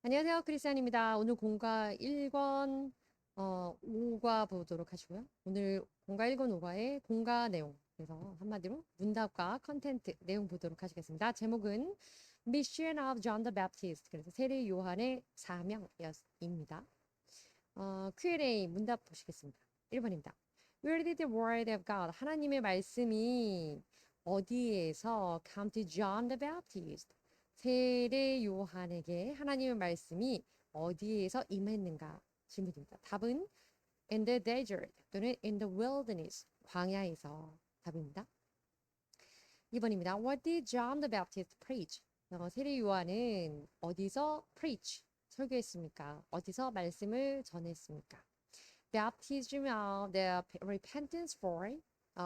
안녕하세요. 크리스찬입니다. 오늘 공과 1권 5과 보도록 하시고요. 오늘 공과 1권 5과의 공과 내용, 그래서 한마디로 문답과 컨텐트 내용 보도록 하시겠습니다. 제목은 Mission of John the Baptist, 그래서 세례 요한의 사명입니다. Q&A 문답 보시겠습니다. 1번입니다. Where did the word of God, 하나님의 말씀이 어디에서 come to John the Baptist, 세례 요한에게 하나님의 말씀이 어디에서 임했는가? 질문입니다. 답은 in the desert 또는 in the wilderness, 광야에서. 답입니다. 2번입니다. What did John the Baptist preach? 세례 요한은 어디서 preach, 설교했습니까? 어디서 말씀을 전했습니까? Baptism of the repentance for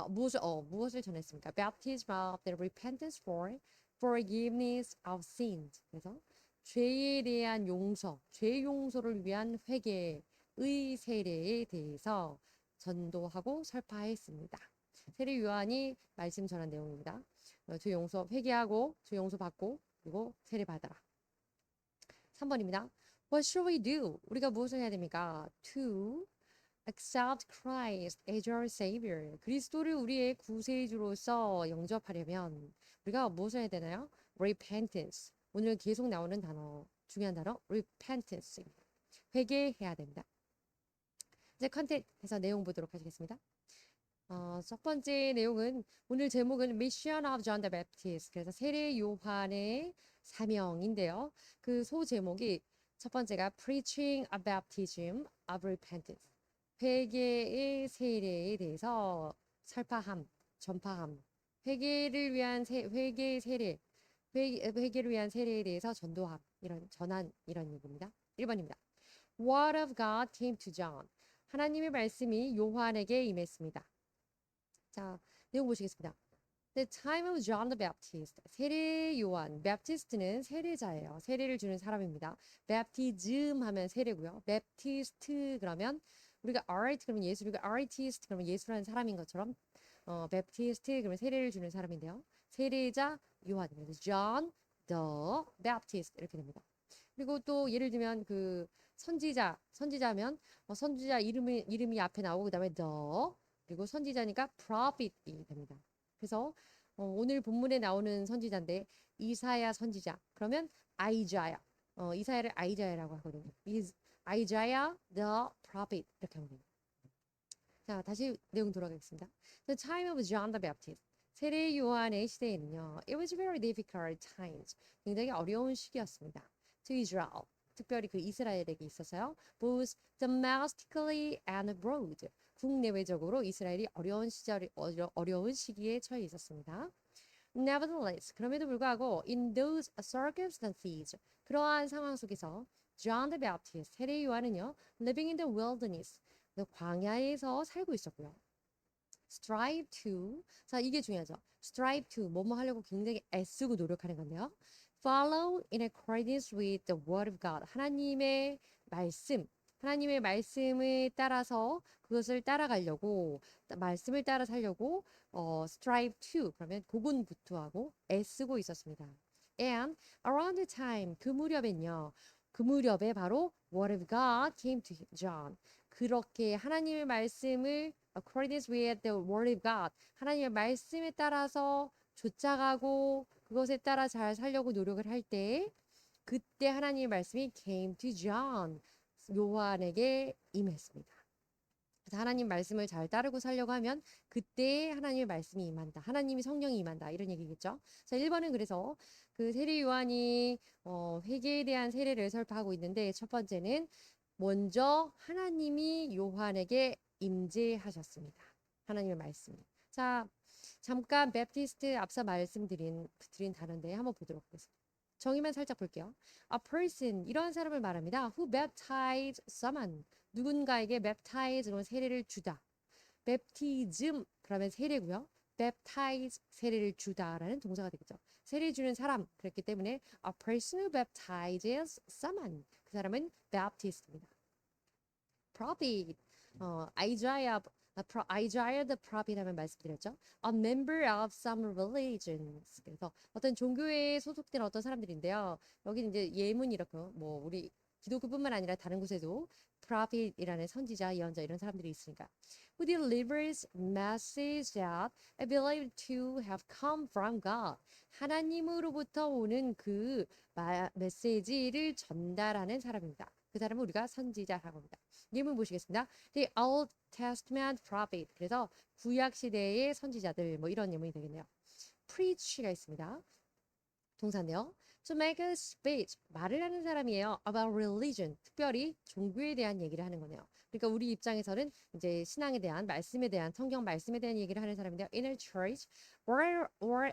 무엇을 전했습니까? Baptism of the repentance for forgiveness of sins. 그래서 죄에 대한 용서, 죄 용서를 위한 회개의 세례에 대해서 전도하고 설파했습니다. 세례 요한이 말씀 전한 내용입니다. 죄 용서 회개하고 죄 용서 받고 그리고 세례 받아라. 3번입니다. What should we do? 우리가 무엇을 해야 됩니까? To accept Christ as our Savior. 그리스도를 우리의 구세주로서 영접하려면 우리가 무엇을 해야 되나요? Repentance. 오늘 계속 나오는 단어, 중요한 단어, repentance. 회개해야 됩니다. 이제 컨텐츠에서 내용 보도록 하시겠습니다. 첫 번째 내용은 오늘 제목은 Mission of John the Baptist. 그래서 세례 요한의 사명인데요. 그 소 제목이 첫 번째가 Preaching a Baptism of Repentance. 회개의 세례에 대해서 설파함, 전파함. 회개를 위한 회개의 세례, 회개를 위한 세례에 대해서 전도함, 이런 전한 이런 얘기입니다. 1번입니다. Word of God came to John. 하나님의 말씀이 요한에게 임했습니다. 자, 내용 보시겠습니다. The time of John the Baptist. 세례 요한. Baptist는 세례자예요. 세례를 주는 사람입니다. Baptism 하면 세례고요. Baptist 그러면 우리가 art 그러면 예수, 우리가 artist 그러면 예수라는 사람인 것처럼 Baptist 그러면 세례를 주는 사람인데요. 세례자 요한. 그래서 John the Baptist 이렇게 됩니다. 그리고 또 예를 들면 그 선지자면 선지자 이름이 앞에 나오고 그다음에 the 그리고 선지자니까 prophet이 됩니다. 그래서 오늘 본문에 나오는 선지자인데 이사야 선지자. 그러면 아이자야. 이사야를 아이자야라고 하거든요. 아이자야 the prophet 이렇게 하면 됩니다. 자, 다시 내용 돌아가겠습니다. The time of John the Baptist. 세례 요한의 시대에는요. It was very difficult times. 굉장히 어려운 시기였습니다. To Israel. 특별히 그 이스라엘에게 있어서요. Both domestically and abroad. 국내외적으로 이스라엘이 어려운 시기에 처해 있었습니다. Nevertheless, 그럼에도 불구하고 in those circumstances, 그러한 상황 속에서 John the Baptist, 세례 요한은요, living in the wilderness, 광야에서 살고 있었고요. Strive to, 자 이게 중요하죠. Strive to, 뭐뭐 하려고 굉장히 애쓰고 노력하는 건데요. Follow in accordance with the word of God, 하나님의 말씀을 따라서 그것을 따라가려고 말씀을 따라 살려고 strive to 그러면 고군분투하고 애쓰고 있었습니다. And around the time 그 무렵에 바로 word of God came to John. 그렇게 하나님의 말씀을 accordance with the word of God 하나님의 말씀에 따라서 좇아가고 그것에 따라 잘 살려고 노력을 할 때 그때 하나님의 말씀이 came to John 요한에게 임했습니다. 그래서 하나님 말씀을 잘 따르고 살려고 하면 그때 하나님의 말씀이 임한다. 하나님이 성령이 임한다. 이런 얘기겠죠. 자, 1번은 그래서 그 세례 요한이 회개에 대한 세례를 설파하고 있는데 첫 번째는 먼저 하나님이 요한에게 임재하셨습니다. 하나님의 말씀이. 자, 잠깐 베프티스트 앞서 말씀드린 단어인데 한번 보도록 하겠습니다. 정의만 살짝 볼게요. A person, 이런 사람을 말합니다. Who baptize someone. 누군가에게 baptize로 세례를 주다. baptism, 그러면 세례고요. baptize, 세례를 주다라는 동사가 되겠죠. 세례 주는 사람, 그렇기 때문에 a person who baptizes someone. 그 사람은 baptist입니다. prophet, 아이자야 Isaiah the prophet 하면 말씀드렸죠. A member of some religions. 그래서 어떤 종교에 소속된 어떤 사람들인데요. 여기 이제 예문이 이렇게 뭐 우리 기독교뿐만 아니라 다른 곳에도 prophet이라는 선지자, 예언자 이런 사람들이 있으니까. Who delivers message that I believe to have come from God. 하나님으로부터 오는 그 메시지를 전달하는 사람입니다. 그 사람은 우리가 선지자라고 합니다. 예문 보시겠습니다. The Old Testament prophet. 그래서 구약 시대의 선지자들 뭐 이런 예문이 되겠네요. preach가 있습니다. 동사인데요. To make a speech. 말을 하는 사람이에요. About religion. 특별히 종교에 대한 얘기를 하는 거네요. 그러니까 우리 입장에서는 이제 신앙에 대한 말씀에 대한 성경 말씀에 대한 얘기를 하는 사람인데요. In a church or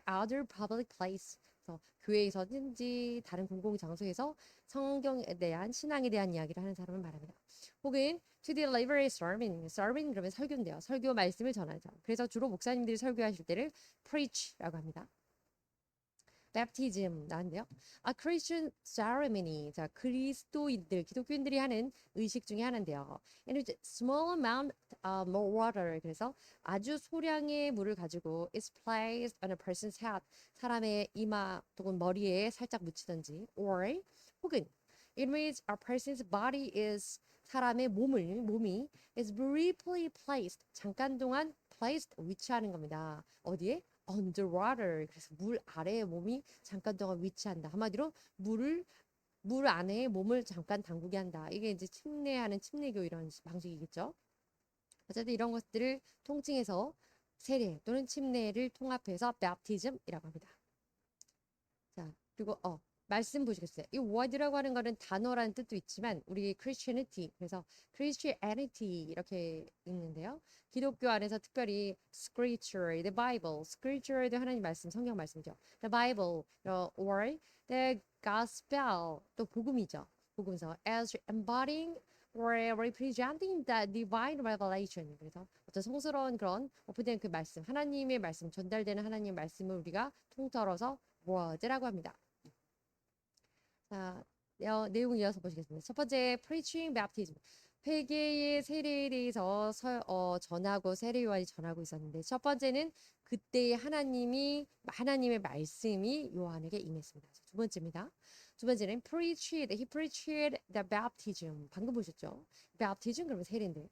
other public place. 그래서 교회에서든지 다른 공공 장소에서 성경에 대한 신앙에 대한 이야기를 하는 사람을 말합니다. 혹은 to deliver a sermon. sermon 그러면 설교인데요. 설교 말씀을 전하죠. 그래서 주로 목사님들이 설교하실 때를 preach라고 합니다. baptism 나왔는데요. A Christian ceremony. 자, 그리스도인들, 기독교인들이 하는 의식 중에 하나인데요. And it's small amount of water. 그래서 아주 소량의 물을 가지고 is placed on a person's head. 사람의 이마 혹은 머리에 살짝 묻히든지 or 혹은 it means a person's body is 사람의 몸이 is briefly placed. 잠깐 동안 placed 위치하는 겁니다. 어디에? underwater. 그래서 물 아래에 몸이 잠깐 동안 위치한다. 한마디로 물 안에 몸을 잠깐 담그게 한다. 이게 이제 침례하는 침례교 이런 방식이겠죠. 어쨌든 이런 것들을 통칭해서 세례 또는 침례를 통합해서 baptism이라고 합니다. 자, 그리고 말씀 보시겠어요? 이 word라고 하는 거는 단어라는 뜻도 있지만 우리 Christianity 그래서 Christianity 이렇게 읽는데요. 기독교 안에서 특별히 Scripture, the Bible, Scripture도 하나님 말씀, 성경 말씀이죠. The Bible or the Gospel 또 복음이죠. 복음서 as embodying or representing the divine revelation. 그래서 어떤 성스러운 그런 오픈된 그 말씀, 하나님의 말씀, 전달되는 하나님의 말씀을 우리가 통틀어서 word라고 합니다. 자, 내용 이어서 보시겠습니다. 첫 번째, preaching baptism. 회개의 세례에 대해서 전하고 세례 요한이 전하고 있었는데 첫 번째는 그때 하나님의 말씀이 요한에게 임했습니다. 두 번째입니다. 두 번째는 he preached the baptism. 방금 보셨죠? baptism 그러면 세례인데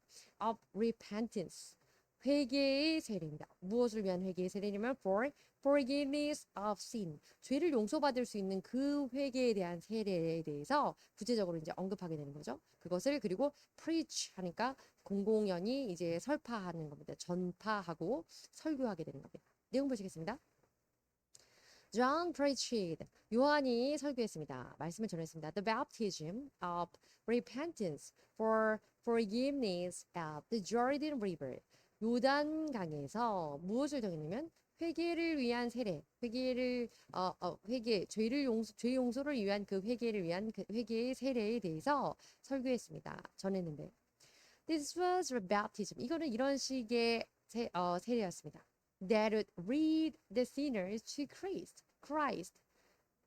of repentance. 회개의 세례입니다. 무엇을 위한 회개의 세례냐면 for forgiveness of sin. 죄를 용서받을 수 있는 그 회개에 대한 세례에 대해서 구체적으로 이제 언급하게 되는 거죠. 그것을 그리고 preach 하니까 공공연히 이제 설파하는 겁니다. 전파하고 설교하게 되는 겁니다. 내용 보시겠습니다. John preached. 요한이 설교했습니다. 말씀을 전했습니다. The baptism of repentance for forgiveness of the Jordan River. 요단강에서 무엇을 정했냐면 회개를 위한 세례, 죄 용서를 위한 그 회개를 위한 그 회개의 세례에 대해서 설교했습니다. 전했는데, this was baptism. 이거는 이런 식의 세례였습니다. That would lead the sinners to Christ.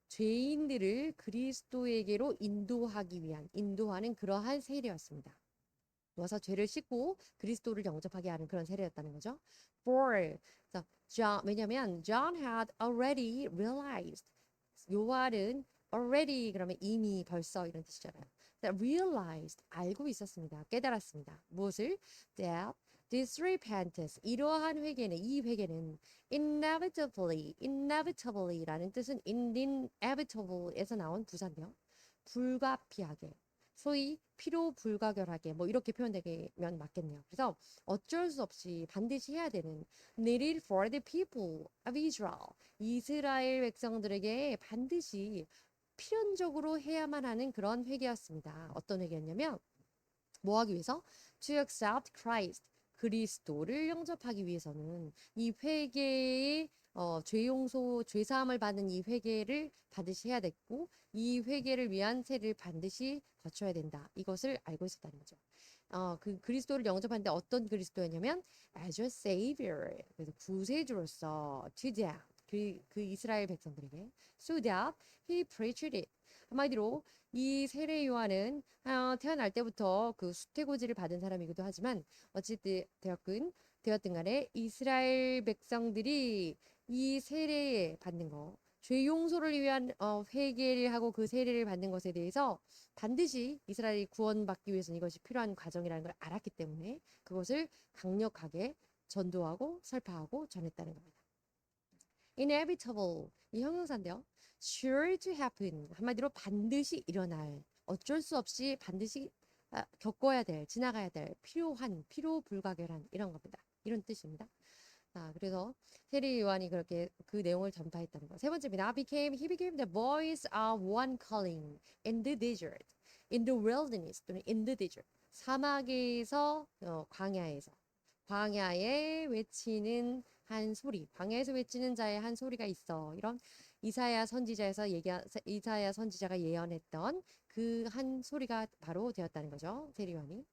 죄인들을 그리스도에게로 인도하는 그러한 세례였습니다. 와서 죄를 씻고 그리스도를 영접하게 하는 그런 세례였다는 거죠. 왜냐하면 John had already realized. 요한은 already 그러면 이미 벌써 이런 뜻이잖아요. That realized 알고 있었습니다. 깨달았습니다. 무엇을? That this repentance 이러한 회개는 이 회개는 inevitably라는 뜻은 inevitable에서 나온 부사인데요. 불가피하게 소위 필요불가결하게 뭐 이렇게 표현되면 맞겠네요. 그래서 어쩔 수 없이 반드시 해야 되는 needed for the people of Israel. 이스라엘 백성들에게 반드시 필연적으로 해야만 하는 그런 회개였습니다. 어떤 회개였냐면 뭐 하기 위해서? To accept Christ. 그리스도를 영접하기 위해서는 이 회개의 죄 사함을 받는 이 회개를 반드시 해야 됐고 이 회개를 위한 세를 반드시 거쳐야 된다. 이것을 알고 있었다는 거죠. 그 그리스도를 영접하는데 어떤 그리스도였냐면 as a savior. 그래서 구세주로서 to them. 그 이스라엘 백성들에게 so that he preached it. 한마디로 이 세례 요한은 태어날 때부터 그 수태고지를 받은 사람이기도 하지만 되었든 간에 이스라엘 백성들이 이 세례 받는 거, 죄 용서를 위한 회개를 하고 그 세례를 받는 것에 대해서 반드시 이스라엘이 구원받기 위해서는 이것이 필요한 과정이라는 걸 알았기 때문에 그것을 강력하게 전도하고 설파하고 전했다는 겁니다. inevitable 이 형용사인데요. sure to happen 한마디로 반드시 일어날 어쩔 수 없이 반드시 겪어야 될 지나가야 될 필요한 필요 불가결한 이런 겁니다. 이런 뜻입니다. 그래서 세례 요한이 그렇게 그 내용을 전파했다는 거. 세 번째입니다. He became the voice of one calling in the desert, in the wilderness 또는 in the desert. 사막에서 광야에 외치는 한 소리, 광야에서 외치는 자의 한 소리가 있어. 이런 이사야 선지자가 예언했던 그 한 소리가 바로 되었다는 거죠. 세례 요한이.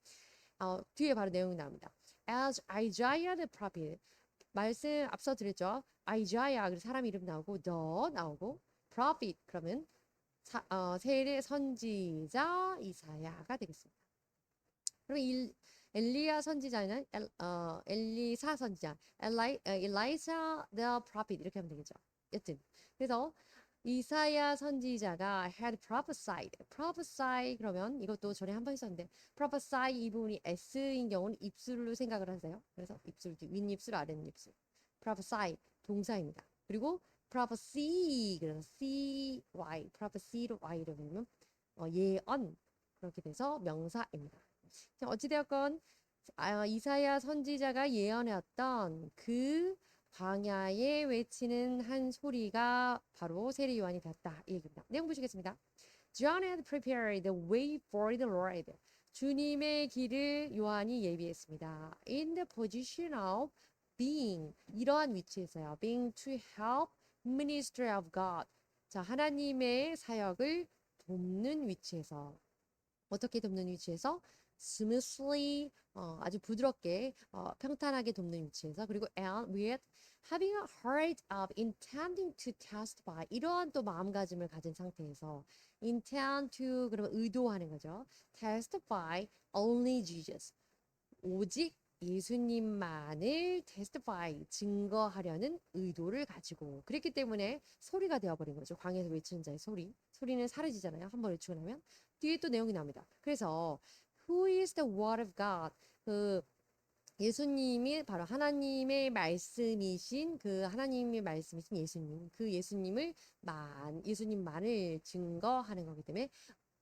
뒤에 바로 내용이 나옵니다. As Isaiah the prophet 말씀 앞서 드렸죠. 아이자야 그 사람 이름 나오고 더 나오고 prophet 그러면 세례 선지자 이사야가 되겠습니다. 그럼 엘리야 선지자는 엘리사 선지자 엘라이사 the prophet 이렇게 하면 되겠죠. 여튼 그래서 이사야 선지자가 had prophesy 그러면 이것도 전에 한 번 있었는데 prophesy 이 부분이 s인 경우는 입술로 생각을 하세요. 그래서 입술 윗입술 아랫입술 prophesy 동사입니다. 그리고 prophecy 그래서 prophecy로 y로 보면 예언 그렇게 돼서 명사입니다. 자, 어찌되었건 이사야 선지자가 예언했던 그 광야에 외치는 한 소리가 바로 세례 요한이 되었다. 이 얘기입니다. 내용 보시겠습니다. John had prepared the way for the Lord. 주님의 길을 요한이 예비했습니다. In the position of being 이러한 위치에서요. being to help minister of God. 자, 하나님의 사역을 돕는 위치에서 어떻게 돕는 위치에서 smoothly 아주 부드럽게 평탄하게 돕는 위치에서 그리고 and with having a heart of intending to testify 이러한 또 마음가짐을 가진 상태에서 intend to 그러면 의도하는 거죠. testify only Jesus 오직 예수님만을 testify 증거하려는 의도를 가지고 그랬기 때문에 소리가 되어버린 거죠. 광야에서 외치는 자의 소리는 사라지잖아요. 한 번 외치고 나면 뒤에 또 내용이 나옵니다. 그래서 Who is the word of God? 그 예수님이 바로 하나님의 말씀이신 예수님 그 예수님만을 증거하는 거기 때문에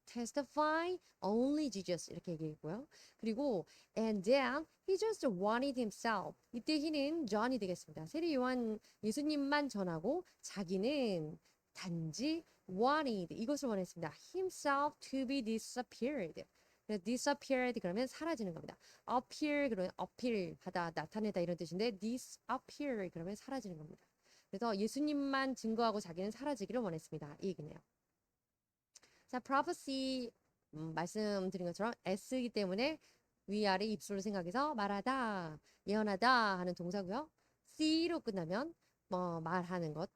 testify only Jesus 이렇게 얘기했고요. 그리고 and then he just wanted himself. 이때 he는 John이 되겠습니다. 세례 요한 예수님만 전하고 자기는 단지 wanted 이것을 원했습니다. himself to be disappeared. disappeared 그러면 사라지는 겁니다. appear 그러면 appear하다 나타내다 이런 뜻인데 disappear 그러면 사라지는 겁니다. 그래서 예수님만 증거하고 자기는 사라지기를 원했습니다. 이 얘기네요. 자, prophecy 말씀드린 것처럼 s이기 때문에 위아래 입술로 생각해서 말하다, 예언하다 하는 동사고요. c로 끝나면 말하는 것,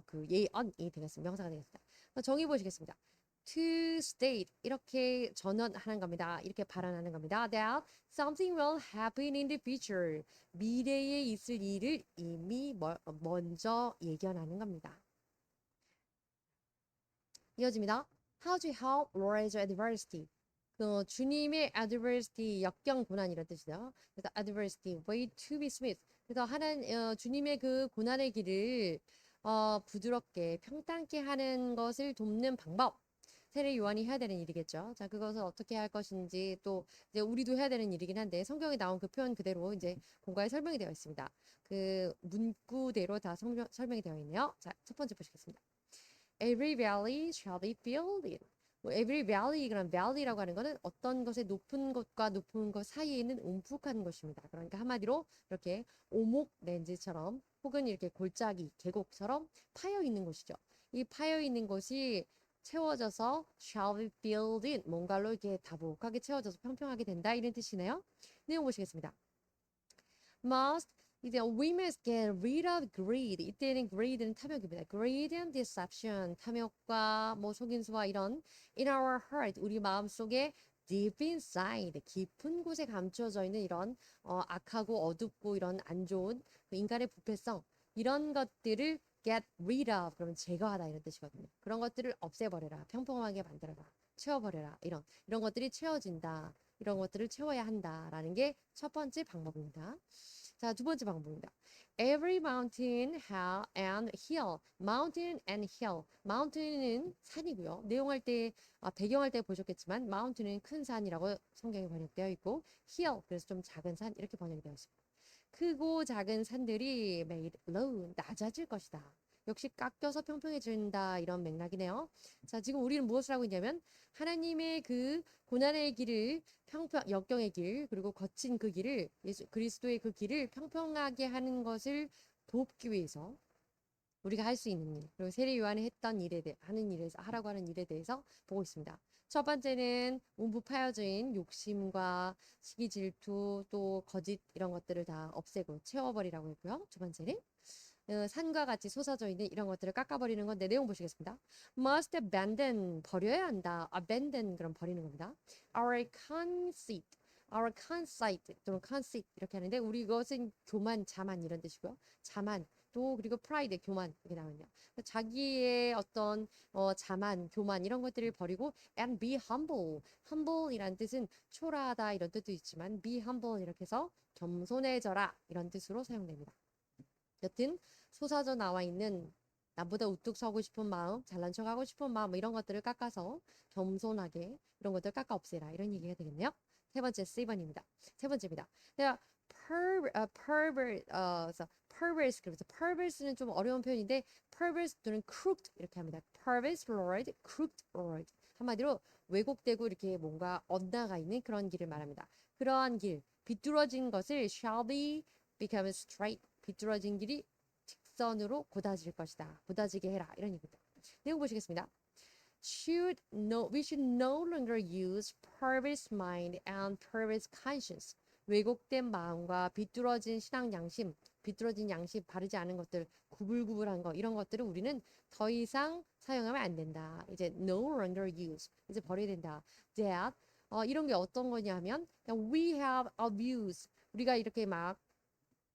그 예언이 되겠습니다. 명사가 되겠습니다. 정의 보시겠습니다. To state 이렇게 전언하는 겁니다. 이렇게 발언하는 겁니다. That something will happen in the future. 미래에 있을 일을 이미 먼저 예견하는 겁니다. 이어집니다. How to help Lord's adversity. 주님의 adversity, 역경 고난 이런 뜻이죠. 그래서 adversity, way to be smooth. 그래서 주님의 그 고난의 길을 부드럽게 평탄케 하는 것을 돕는 방법. 세례 요한이 해야 되는 일이겠죠. 자, 그것을 어떻게 할 것인지 또 이제 우리도 해야 되는 일이긴 한데 성경에 나온 그 표현 그대로 이제 공과에 설명이 되어 있습니다. 그 문구대로 다 설명이 되어 있네요. 자, 첫 번째 보시겠습니다. Every valley shall be filled in. every valley 그런 valley라고 하는 것은 어떤 것의 높은 것과 높은 것 사이에 있는 움푹한 것입니다. 그러니까 한마디로 이렇게 오목 렌즈처럼 혹은 이렇게 골짜기 계곡처럼 파여 있는 곳이죠. 이 파여 있는 곳이 채워져서 shall be filled in 뭔가로 이렇게 다복하게 채워져서 평평하게 된다 이런 뜻이네요. 내용 보시겠습니다. Must 이제 we must get rid of greed. 이때는 greed는 탐욕입니다. greed and deception. 탐욕과 뭐 속임수와 이런 in our heart. 우리 마음속에 deep inside. 깊은 곳에 감추어져 있는 이런 악하고 어둡고 이런 안 좋은 그 인간의 부패성. 이런 것들을 get rid of. 그러면 제거하다 이런 뜻이거든요. 그런 것들을 없애버려라. 평평하게 만들어라. 채워버려라. 이런 것들이 채워진다. 이런 것들을 채워야 한다라는 게 첫 번째 방법입니다. 자, 두 번째 방법입니다. Every mountain and hill. mountain and hill. mountain은 산이고요. 내용할 때, 배경할 때 보셨겠지만 mountain은 큰 산이라고 성경에 번역되어 있고 hill, 그래서 좀 작은 산 이렇게 번역이 되어 있습니다. 크고 작은 산들이 made low, 낮아질 것이다. 역시 깎여서 평평해진다 이런 맥락이네요. 자, 지금 우리는 무엇을 하고 있냐면 하나님의 그 고난의 길을 역경의 길, 그리고 거친 그 길을 예수 그리스도의 그 길을 평평하게 하는 것을 돕기 위해서 우리가 할 수 있는 일, 그리고 세례 요한이 했던 일에 대해 하라고 하는 일에 대해서 보고 있습니다. 첫 번째는 움푹 파여진 욕심과 시기 질투 또 거짓 이런 것들을 다 없애고 채워버리라고 했고요. 두 번째는 산과 같이 솟아져 있는 이런 것들을 깎아버리는 건데 내용 보시겠습니다. Must abandon 버려야 한다. abandon 그럼 버리는 겁니다. our conceit 또는 conceit 이렇게 하는데 우리 이것은 교만, 자만 이런 뜻이고요. 자만 또 그리고 pride 교만 이렇게 나오네요. 자기의 어떤 자만, 교만 이런 것들을 버리고 and be humble. humble이란 뜻은 초라하다 이런 뜻도 있지만 be humble 이렇게 해서 겸손해져라 이런 뜻으로 사용됩니다. 여튼 솟아져 나와 있는 나보다 우뚝 서고 싶은 마음, 잘난 척하고 싶은 마음 이런 것들을 깎아서 겸손하게 이런 것들 깎아 없애라 이런 얘기가 되겠네요. 세 번째 C번입니다. 세 번째입니다. 내가 그래서 perverse 그래서 perverse는 좀 어려운 표현인데 perverse 또는 crooked 이렇게 합니다. perverse lord, crooked lord 한마디로 왜곡되고 이렇게 뭔가 엇나가 있는 그런 길을 말합니다. 그러한 길, 비뚤어진 것을 shall be become straight 비뚤어진 길이 직선으로 곧아질 것이다. 곧아지게 해라. 이런 얘기입니다. 내용 보시겠습니다. We should no longer use perverse mind and perverse conscience. 왜곡된 마음과 비뚤어진 신앙 양심, 비뚤어진 양심, 바르지 않은 것들, 구불구불한 거 이런 것들을 우리는 더 이상 사용하면 안 된다. 이제 no longer use. 이제 버려야 된다. That 이런 게 어떤 거냐면 we have abused. 우리가 이렇게 막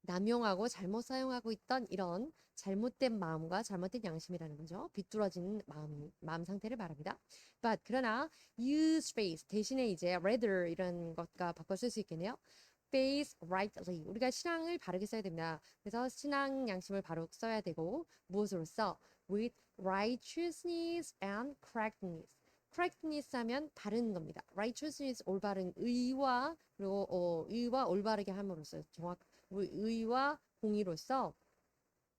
남용하고 잘못 사용하고 있던 이런 잘못된 마음과 잘못된 양심이라는 거죠. 비뚤어진 마음 상태를 말합니다. But 그러나 use face 대신에 이제 rather 이런 것과 바꿔 쓸 수 있겠네요. face rightly 우리가 신앙을 바르게 써야 됩니다. 그래서 신앙 양심을 바로 써야 되고 무엇으로써 with righteousness and correctness correctness 하면 바른 겁니다. righteousness 올바른 의와 그리고 의와 올바르게 함으로써 의와 공의로서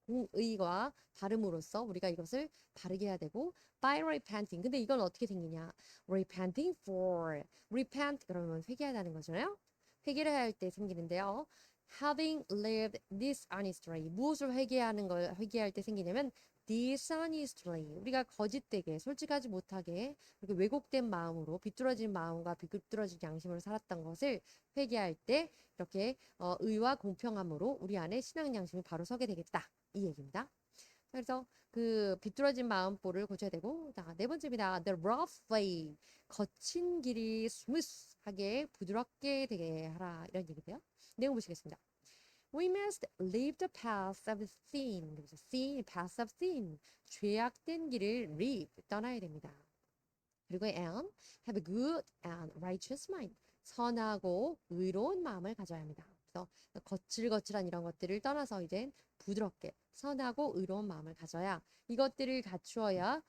공의와 바름으로써 우리가 이것을 바르게 해야 되고 by repenting 근데 이건 어떻게 생기냐 repenting for repent 그러면 회개하다는 거잖아요. 회개를 할 때 생기는데요. having lived dishonestly 무엇을 회개할 때 생기냐면 dishonestly 우리가 거짓되게 솔직하지 못하게 이렇게 왜곡된 마음으로 비뚤어진 마음과 비뚤어진 양심으로 살았던 것을 회개할 때 이렇게 의와 공평함으로 우리 안에 신앙 양심이 바로 서게 되겠다 이 얘기입니다. 그래서 그 비뚤어진 마음보를 고쳐야 되고 자, 네 번째입니다. The rough way 거친 길이 스무스하게 부드럽게 되게 하라 이런 얘기인데요. 내용 보시겠습니다. We must leave the path of sin. 그래서 sin, path of sin. 죄악된 길을 leave, 떠나야 됩니다. 그리고 and have a good and righteous mind. 선하고 의로운 마음을 가져야 합니다. 그래서 거칠거칠한 이런 것들을 떠나서 이제 부드럽게 선하고 의로운 마음을 가져야 이것들을 갖추어야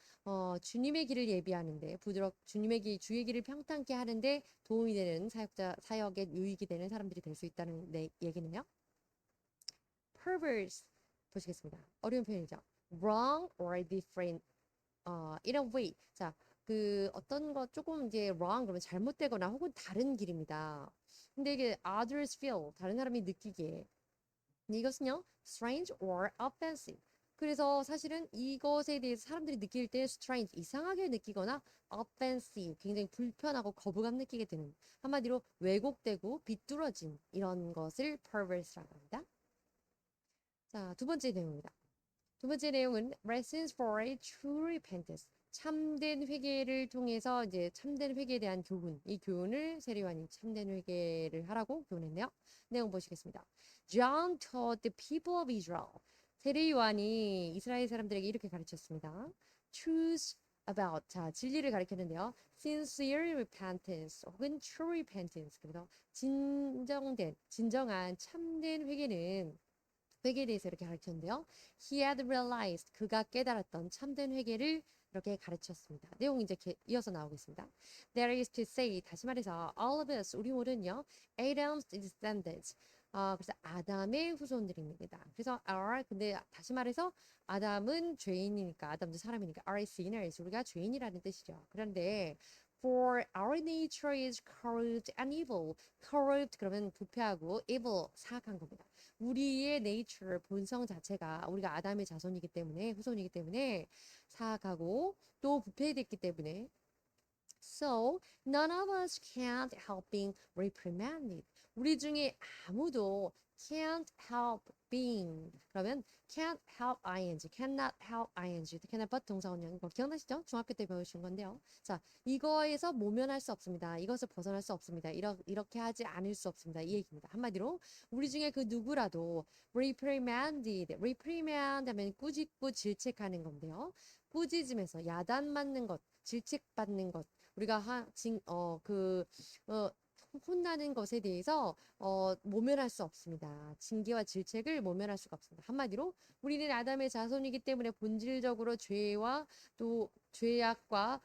주님의 길을 예비하는데 주님의 주의 길을 평탄케 하는데 도움이 되는 사역에 유익이 되는 사람들이 될 수 있다는 얘기는요. perverse 보시겠습니다. 어려운 표현이죠. wrong or different in a way. 자, 그 어떤 거 조금 이제 wrong 그러면 잘못되거나 혹은 다른 길입니다. 근데 이게 others feel 다른 사람이 느끼기에 이것은요 strange or offensive. 그래서 사실은 이것에 대해서 사람들이 느낄 때 strange 이상하게 느끼거나 offensive 굉장히 불편하고 거부감 느끼게 되는 한마디로 왜곡되고 비뚤어진 이런 것을 perverse라고 합니다. 자, 두 번째 내용입니다. 두 번째 내용은 lessons for a true repentance. 참된 회개를 통해서 이제 참된 회개에 대한 교훈, 이 교훈을 세례요한이 참된 회개를 하라고 교훈했네요. 내용 보시겠습니다. John taught the people of Israel. 세례요한이 이스라엘 사람들에게 이렇게 가르쳤습니다. Truth about, 자, 진리를 가르쳤는데요. Sincere repentance 혹은 true repentance. 그래서 진정한 참된 회개에 대해서 이렇게 가르쳤는데요. He had realized, 그가 깨달았던 참된 회개를 이렇게 가르쳤습니다. 내용 이제 이어서 나오겠습니다. That is to say, 다시 말해서 all of us, 우리 모두는요, Adam's descendants, 그래서 아담의 후손들입니다. 그래서 근데 다시 말해서 아담은 죄인이니까, 아담도 사람이니까, are sinners, 우리가 죄인이라는 뜻이죠. 그런데 For our nature is corrupt and evil. Corrupt 그러면 부패하고 evil 사악한 겁니다. 우리의 nature 본성 자체가 우리가 아담의 자손이기 때문에 후손이기 때문에 사악하고 또 부패됐기 때문에 So none of us can't help being reprimanded. 우리 중에 아무도 can't help being 그러면 can't help ing, cannot help ing, cannot but 동사원형 이거 기억나시죠? 중학교 때 배우신 건데요. 자, 이거에서 모면할 수 없습니다. 이것을 벗어날 수 없습니다. 이렇게 하지 않을 수 없습니다. 이 얘기입니다. 한마디로 우리 중에 그 누구라도 reprimand 하면 꾸짖고 질책하는 건데요. 꾸짖으면서 야단 맞는 것, 질책받는 것, 우리가 혼나는 것에 대해서 모면할 수 없습니다. 징계와 질책을 모면할 수가 없습니다. 한마디로 우리는 아담의 자손이기 때문에 본질적으로 죄와 또 죄악과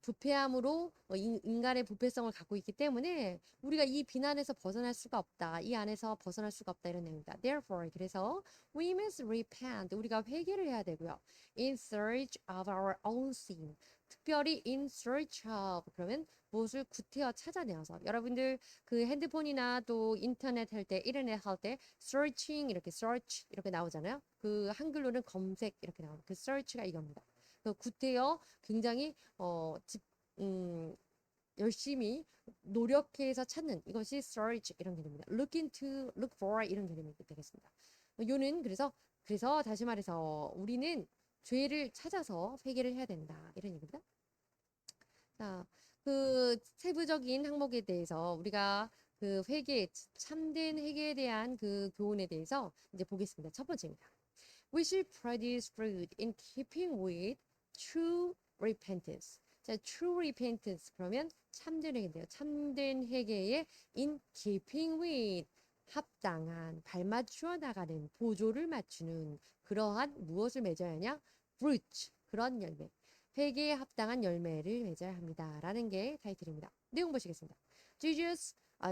부패함으로 인간의 부패성을 갖고 있기 때문에 우리가 이 비난에서 벗어날 수가 없다. 이 안에서 벗어날 수가 없다. 이런 내용입니다. Therefore, 그래서 we must repent. 우리가 회개를 해야 되고요. In search of our own sin. 특별히 in search of 그러면 무엇을 구태여 찾아내어서 여러분들 그 핸드폰이나 또 인터넷 할 때 인터넷 할 때 searching 이렇게 search 이렇게 나오잖아요. 그 한글로는 검색 이렇게 나오는 그 search가 이겁니다. 그 구태여 굉장히 음, 열심히 노력해서 찾는 이것이 search 이런 개념입니다. look for 이런 개념이 되겠습니다. 요는 그래서 다시 말해서 우리는 죄를 찾아서 회개를 해야 된다 이런 얘기입니다. 자, 그 세부적인 항목에 대해서 우리가 그 참된 회개에 대한 그 교훈에 대해서 이제 보겠습니다. 첫 번째입니다. We should produce fruit in keeping with true repentance. 자, true repentance 그러면 참된 회개인데요. 참된 회개에 in keeping with 합당한 발맞추어 나가는 보조를 맞추는 그러한 무엇을 맺어야 하냐? fruit 그런 열매. 회개에 합당한 열매를 맺어야 합니다라는 게 타이틀입니다. 내용 보시겠습니다.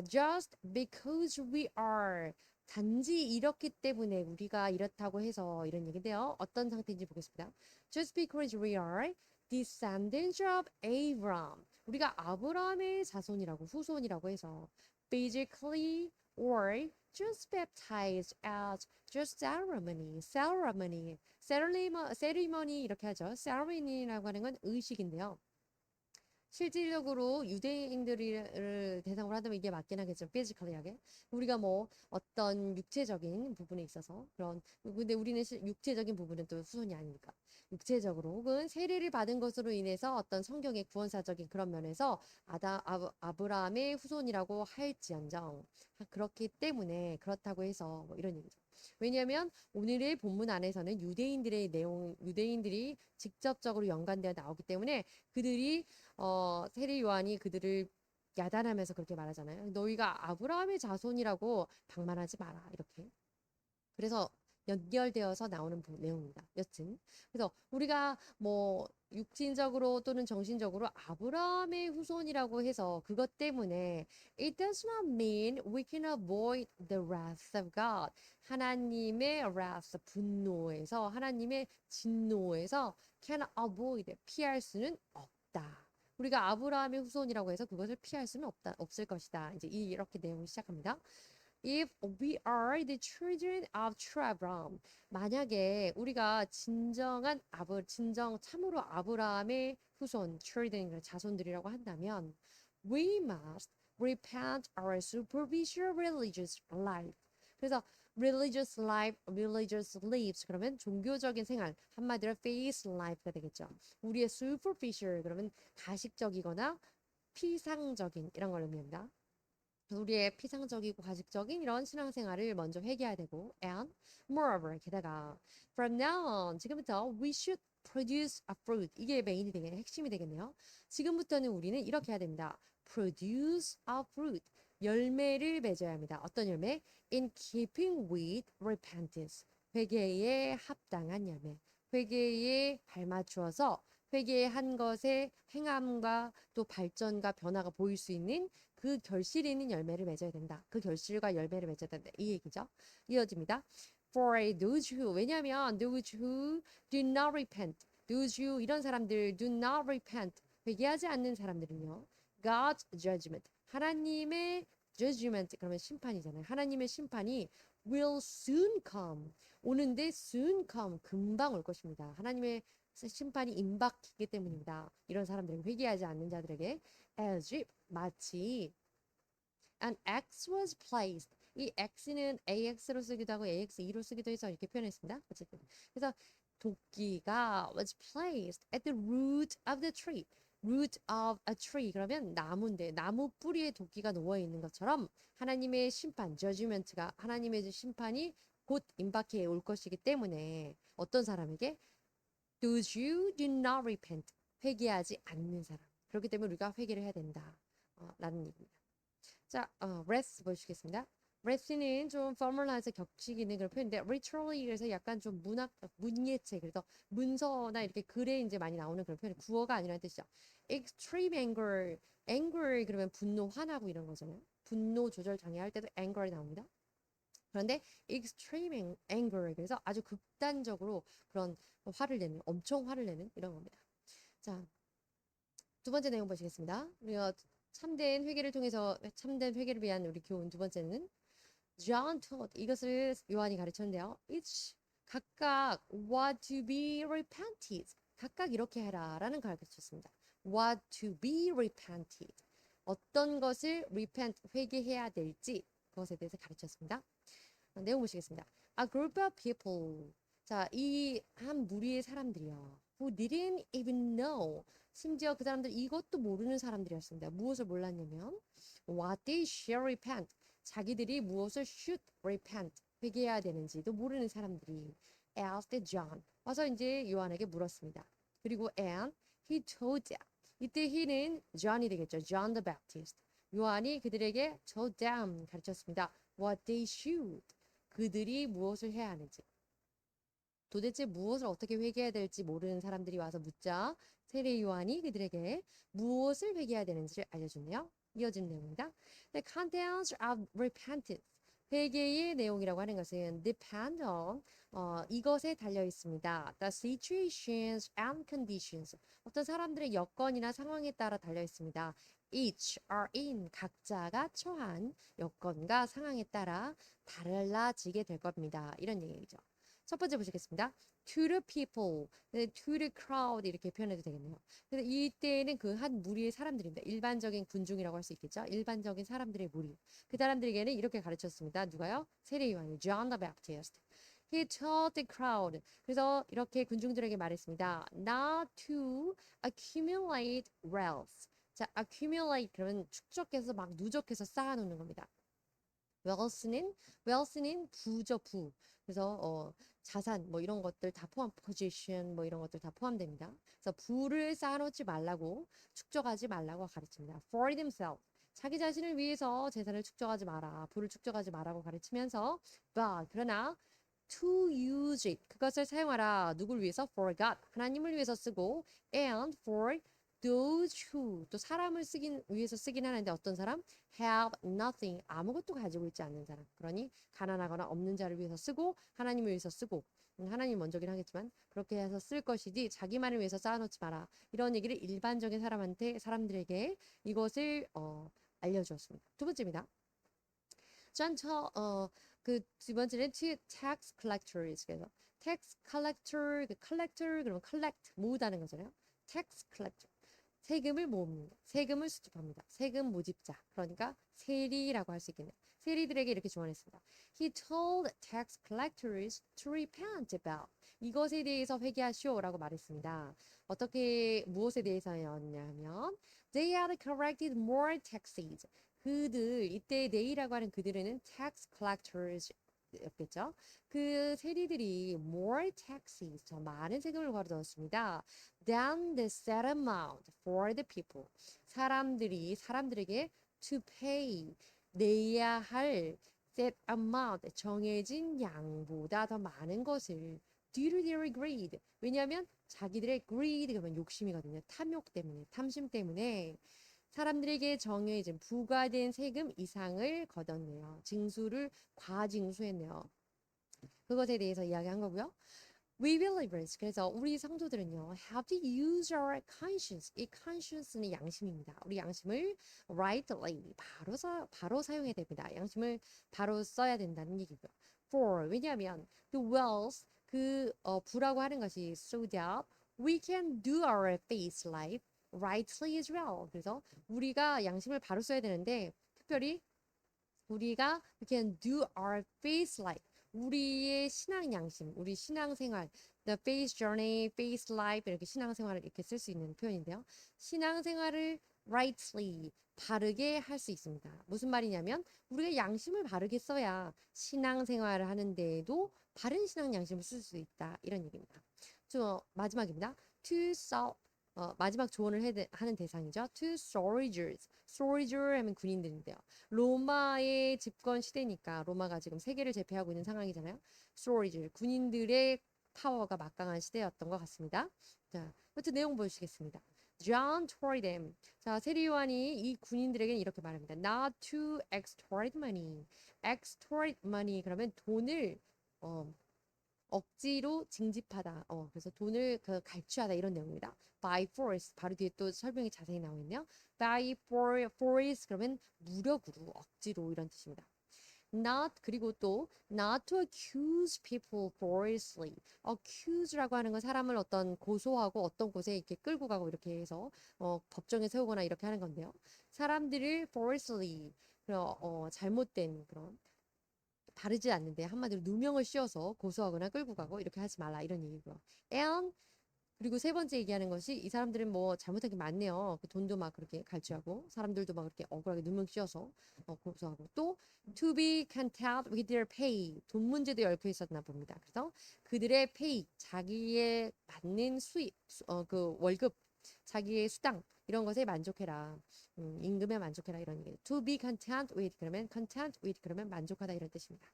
just because we are 단지 이렇기 때문에 우리가 이렇다고 해서 이런 얘기인데요. 어떤 상태인지 보겠습니다. Just because we are descendants of Abraham. 우리가 아브라함의 자손이라고 후손이라고 해서 basically or just baptized as just ceremony 이렇게 하죠. ceremony라고 하는 건 의식인데요. 실질적으로 유대인들을 대상으로 한다면 이게 맞긴 하겠죠. 피지컬리하게. 우리가 뭐 어떤 육체적인 부분에 있어서 근데 우리는 육체적인 부분은 또 후손이 아니니까. 육체적으로 혹은 세례를 받은 것으로 인해서 어떤 성경의 구원사적인 그런 면에서 아브라함의 후손이라고 할지언정 그렇기 때문에 그렇다고 해서 뭐 이런 얘기죠. 왜냐하면 오늘의 본문 안에서는 유대인들이 직접적으로 연관되어 나오기 때문에 그들이 세례 요한이 그들을 야단하면서 그렇게 말하잖아요. 너희가 아브라함의 자손이라고 방만하지 마라. 이렇게. 그래서 연결되어서 나오는 내용입니다. 여튼. 그래서 우리가 뭐 육신적으로 또는 정신적으로 아브라함의 후손이라고 해서 그것 때문에 it does not mean we can avoid the wrath of God. 하나님의 wrath, 분노에서 하나님의 진노에서 can avoid, 피할 수는 없다. 우리가 아브라함의 후손이라고 해서 그것을 피할 수는 없을 것이다. 이제 이렇게 내용을 시작합니다. If we are the children of true Abraham, 만약에 우리가 참으로 아브라함의 후손, children, 자손들이라고 한다면, we must repent our superficial religious life. 그래서 religious life, religious lives 그러면 종교적인 생활 한마디로 faith life가 되겠죠. 우리의 superficial 그러면 가식적이거나 피상적인 이런 걸 의미합니다. 우리의 피상적이고 가식적인 이런 신앙생활을 먼저 회개해야 되고 and moreover 게다가 from now on 지금부터 we should produce a fruit 이게 메인이 되겠네요. 핵심이 되겠네요. 지금부터는 우리는 이렇게 해야 됩니다. produce a fruit 열매를 맺어야 합니다. 어떤 열매? in keeping with repentance 회개에 합당한 열매 회개에 발맞추어서 회개한 것의 행함과 또 발전과 변화가 보일 수 있는 그 결실이 있는 열매를 맺어야 된다. 그 결실과 열매를 맺어야 된다. 이 얘기죠. 이어집니다. For those who 왜냐하면 those who do not repent, those who 이런 사람들 do not repent 회개하지 않는 사람들은요. God's judgment 하나님의 judgment 그러면 심판이잖아요. 하나님의 심판이 will soon come 오는데 soon come 금방 올 것입니다. 하나님의 심판이 임박하기 때문입니다. 이런 사람들은 회개하지 않는 자들에게 as if 마치 an X was placed 이 X는 AX로 쓰기도 하고 AX2로 쓰기도 해서 이렇게 표현했습니다. 어쨌든 그래서 도끼가 was placed at the root of the tree. root of a tree 그러면 나무인데 나무 뿌리에 도끼가 놓여 있는 것처럼 하나님의 심판, judgment가 하나님의 심판이 곧 임박해 올 것이기 때문에 어떤 사람에게 those who do not repent 회개하지 않는 사람. 그렇기 때문에 우리가 회개를 해야 된다. 라는 얘기입니다. 자, rest 보시겠습니다. rest는 좀 formalize 격식 있는 그런 표현인데 literally 그래서 약간 좀 문예체 그래서 문서나 이렇게 글에 이제 많이 나오는 그런 표현 구어가 아니라는 뜻이죠. extreme anger 그러면 분노 화나고 이런 거잖아요. 분노 조절 장애할 때도 anger이 나옵니다. 그런데 extreme anger 그래서 아주 극단적으로 그런 화를 내는 엄청 화를 내는 이런 겁니다. 자, 두 번째 내용 보시겠습니다. 우리가 참된 회개를 통해서 참된 회개를 위한 우리 교훈 두 번째는 John taught 이것을 요한이 가르쳤는데요. Each 각각 what to be repented 각각 이렇게 해라라는 걸 가르쳤습니다. What to be repented 어떤 것을 repent 회개해야 될지 그것에 대해서 가르쳤습니다. 내용 보시겠습니다. A group of people 자, 이 한 무리의 사람들이요. Who didn't even know 심지어 그 사람들 이것도 모르는 사람들이었습니다. 무엇을 몰랐냐면 what they should repent 자기들이 무엇을 should repent 회개해야 되는지도 모르는 사람들이 asked John 와서 이제 요한에게 물었습니다. 그리고 and he told them 이때 he는 John이 되겠죠. John the Baptist 요한이 그들에게 told them 가르쳤습니다. what they should 그들이 무엇을 해야 하는지 도대체 무엇을 어떻게 회개해야 될지 모르는 사람들이 와서 묻자 세례 요한이 그들에게 무엇을 회개해야 되는지를 알려줬네요. 이어진 내용입니다. The contents of repentance 회개의 내용이라고 하는 것은 depend on 이것에 달려 있습니다. The situations and conditions 어떤 사람들의 여건이나 상황에 따라 달려 있습니다. Each are in 각자가 처한 여건과 상황에 따라 달라지게 될 겁니다. 이런 얘기죠. 첫 번째 보시겠습니다. To the people, to the crowd 이렇게 표현해도 되겠네요. 그래서 이때는 그 한 무리의 사람들입니다. 일반적인 군중이라고 할 수 있겠죠. 일반적인 사람들의 무리. 그 사람들에게는 이렇게 가르쳤습니다. 누가요? 세례 요한이 John the Baptist. He told the crowd. 그래서 이렇게 군중들에게 말했습니다. Not to accumulate wealth. 자, accumulate 그러면 축적해서 막 누적해서 쌓아놓는 겁니다. wealth는 부죠, 부. 그래서 자산 뭐 이런 것들 다 포함, position 뭐 이런 것들 다 포함됩니다. 그래서 부를 쌓아놓지 말라고 축적하지 말라고 가르칩니다. For themselves 자기 자신을 위해서 재산을 축적하지 마라, 부를 축적하지 마라고 가르치면서 but 그러나 to use it 그것을 사용하라 누굴 위해서 for God 하나님을 위해서 쓰고 and for those who 또 사람을 위해서 쓰긴 하는데 어떤 사람 have nothing 아무것도 가지고 있지 않는 사람 그러니 가난하거나 없는 자를 위해서 쓰고 하나님을 위해서 쓰고 하나님 먼저긴 하겠지만 그렇게 해서 쓸 것이지 자기만을 위해서 쌓아놓지 마라 이런 얘기를 일반적인 사람들에게 이것을 알려주었습니다. 두 번째입니다. 그 두 번째는 tax collectors 그래서 tax collector 그 collector 그러면 collect 모으다는 거잖아요. tax collector 세금을 모읍니다. 세금을 수집합니다. 세금 모집자. 그러니까 세리라고 할 수 있겠네요. 세리들에게 이렇게 조언했습니다. He told tax collectors to repent about. 이것에 대해서 회개하시오라고 말했습니다. 어떻게 무엇에 대해서였냐면 they had collected more taxes. 그들 이때 they라고 하는 그들은 tax collectors 였겠죠. 그 세리들이 more taxes 더 많은 세금을 걸어넣었습니다. than the set amount for the people. 사람들에게 to pay 내야 할 set amount 정해진 양보다 더 많은 것을 due to their greed. 왜냐하면 자기들의 greed 그러면 욕심이거든요. 탐욕 때문에, 탐심 때문에 사람들에게 정해진 부과된 세금 이상을 걷었네요. 징수를 과징수했네요. 그것에 대해서 이야기한 거고요. We believers, 그래서 우리 성도들은요, have to use our conscience. 이 conscience는 양심입니다. 우리 양심을 rightly, 바로 사용해야 됩니다. 양심을 바로 써야 된다는 얘기고요. For, 왜냐하면 the wealth, 부라고 하는 것이 so that we can do our faith life rightly as well. 그래서 우리가 양심을 바로 써야 되는데, 특별히 우리가 we can do our faith life. 우리의 신앙 양심, 우리 신앙 생활, the faith journey, faith life 이렇게 신앙 생활을 이렇게 쓸 수 있는 표현인데요. 신앙 생활을 rightly 바르게 할 수 있습니다. 무슨 말이냐면 우리가 양심을 바르게 써야 신앙 생활을 하는데에도 바른 신앙 양심을 쓸 수 있다 이런 얘기입니다. 마지막입니다. 마지막 조언을 하는 대상이죠. To soldiers. soldier 하면 군인들인데요. 로마의 집권 시대니까 로마가 지금 세계를 제패하고 있는 상황이잖아요. soldier. 군인들의 파워가 막강한 시대였던 것 같습니다. 자, 끝 내용 보시겠습니다. John told them. 자, 세리 요한이 이 군인들에게는 이렇게 말합니다. Not to extort money. extort money. 그러면 돈을 억지로 징집하다. 그래서 돈을 갈취하다 이런 내용입니다. By force. 바로 뒤에 또 설명이 자세히 나와 있네요. By force 그러면 무력으로, 억지로 이런 뜻입니다. Not 그리고 또 not to accuse people falsely. accuse라고 하는 건 사람을 어떤 고소하고 어떤 곳에 이렇게 끌고 가고 이렇게 해서 법정에 세우거나 이렇게 하는 건데요. 사람들을 falsely 잘못된 그런 바르지 않는데 한마디로 누명을 씌워서 고소하거나 끌고 가고 이렇게 하지 말라 이런 얘기고요. And 그리고 세 번째 얘기하는 것이 이 사람들은 뭐 잘못한 게 많네요. 그 돈도 막 그렇게 갈취하고 사람들도 막 그렇게 억울하게 누명 씌워서 고소하고 또 to be content with their pay 돈 문제도 얽혀 있었나 봅니다. 그래서 그들의 pay 자기의 받는 수입 그 월급 자기의 수당 이런 것에 만족해라. 임금에 만족해라 이런 얘기. To be content with 그러면 content with 그러면 만족하다 이런 뜻입니다.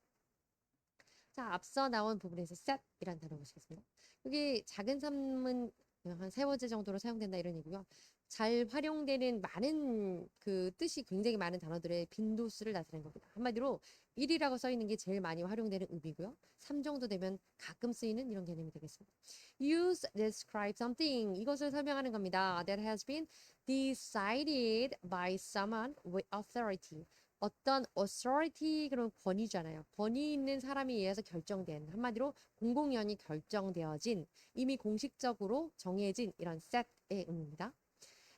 자, 앞서 나온 부분에서 set이라는 단어 보시겠습니다. 여기 작은 삶은 한 세 번째 정도로 사용된다 이런 얘기고요. 잘 활용되는 많은 그 뜻이 굉장히 많은 단어들의 빈도수를 나타내는 겁니다. 한마디로 1이라고 써 있는 게 제일 많이 활용되는 의미고요. 3 정도 되면 가끔 쓰이는 이런 개념이 되겠습니다. Use, describe something. 이것을 설명하는 겁니다. That has been decided by someone with authority. 어떤 authority 그런 권위잖아요. 권위 있는 사람에 의해서 결정된 한마디로 공공연히 결정되어진 이미 공식적으로 정해진 이런 set의 의미입니다.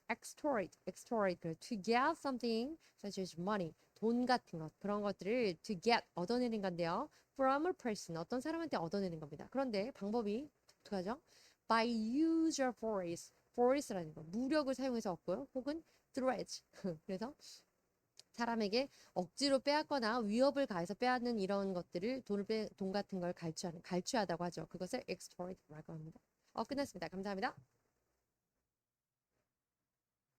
extort, to get something such as money, 돈 같은 것, 그런 것들을 to get, 얻어내는 건데요. from a person, 어떤 사람한테 얻어내는 겁니다. 그런데 방법이 독특하죠? by use of force라는 거, 무력을 사용해서 얻고요. 혹은 threats, 그래서 사람에게 억지로 빼앗거나 위협을 가해서 빼앗는 이런 것들을 돈 같은 걸 갈취하다고 하죠. 그것을 extort라고 합니다. 끝났습니다. 감사합니다.